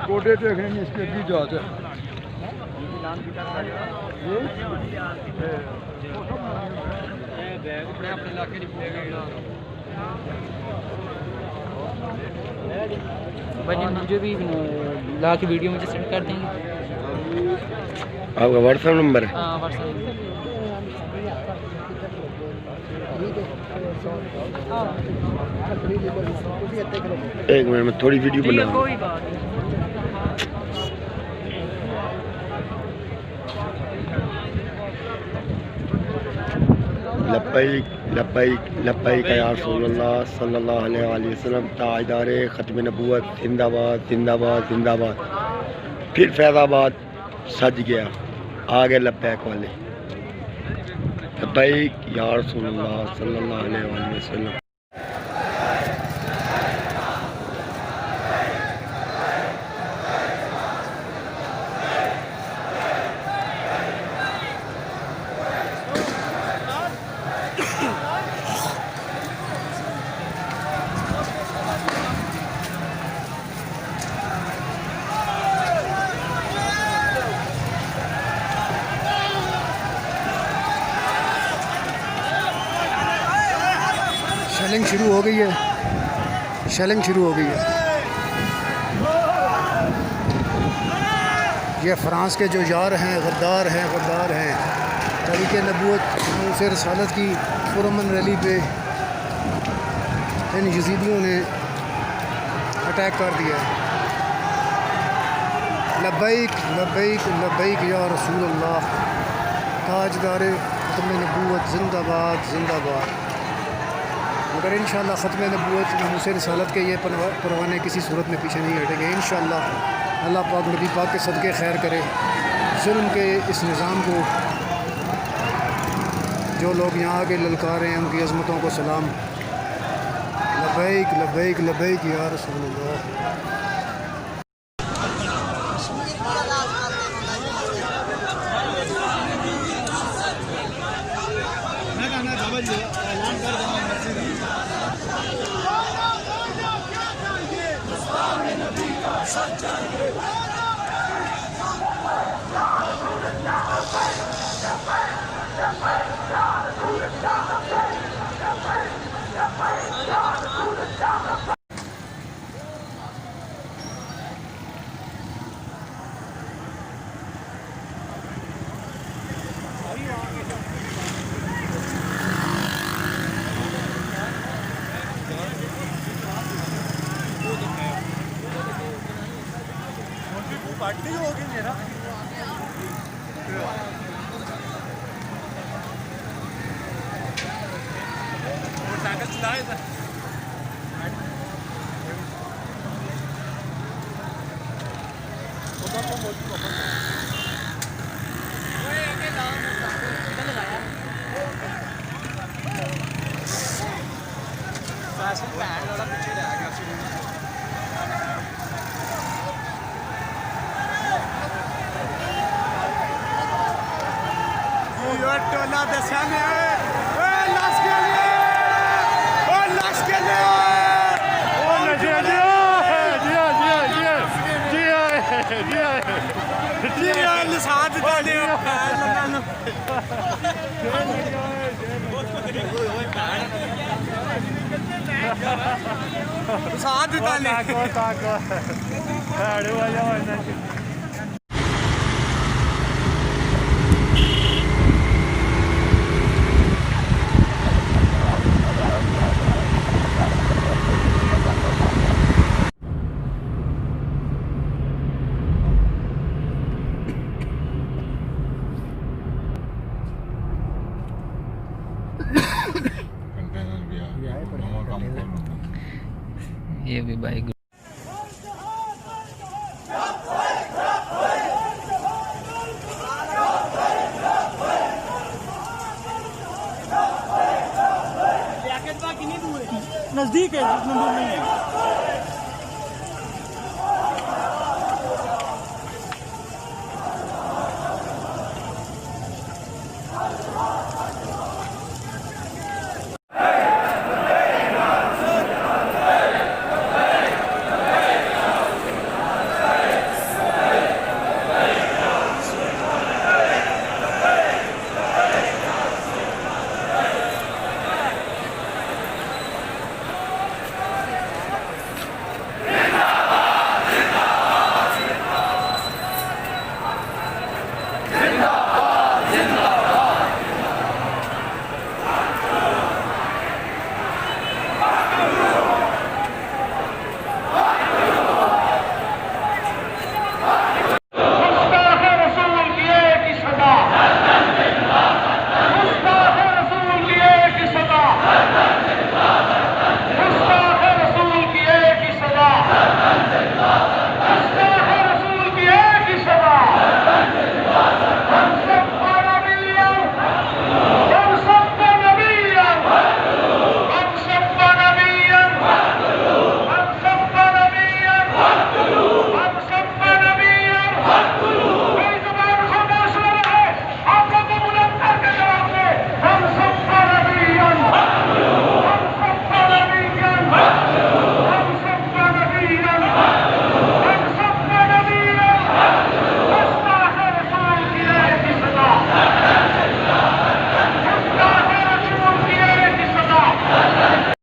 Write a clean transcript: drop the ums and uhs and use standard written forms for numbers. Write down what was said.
गोडे देखने इसके भी जाते भाई मुझे भी ला के वीडियो मुझे सेंड कर देंगे। आपका व्हाट्सएप नंबर है? हाँ व्हाट्सएप। एक मिनट में थोड़ी वीडियो बना। कोई बात नहीं। लब्बैक लब्बैक लब्बैक या रसूलल्लाह सल्लल्लाहु अलैहि वसल्लम। ताजदार ख़त्म नबूवत जिंदाबाद जिंदाबाद जिंदाबाद। फिर फैज़ाबाद सज गया, आ गए लब्बैक वाले। लब्बैक या रसूलल्लाह सल्लल्लाहु अलैहि वसल्लम। शेलिंग शुरू हो गई है, शेलिंग शुरू हो गई है। ये फ्रांस के जो यार हैं, गद्दार हैं, तरीक़े नबूवत से रसालत की पुरअमन रैली पे इन यजीदियों ने अटैक कर दिया। लब्बैक लब्बैक लब्बैक या रसूलल्लाह। ताजदार ख़त्म नबूवत जिंदाबाद जिंदाबाद। मगर इंशाअल्लाह ख़त्म नबूवत मुझसे रसालत के ये परवाने किसी सूरत में पीछे नहीं हटेंगे इंशाअल्लाह। अल्लाह पाक नबी पाक के सदक़े खैर करे। जुल्म के इस निज़ाम को जो लोग यहाँ आके ललकार हैं उनकी अज़मतों को सलाम। लब्बैक लब्बैक लब्बैक या रसूलल्लाह। पार्टी होगी मेरा मोटरसाइकिल चलाए था। पीछे रह गया टोला दशा में लाश के लिए लाश के लिए साथ ये भी बाइक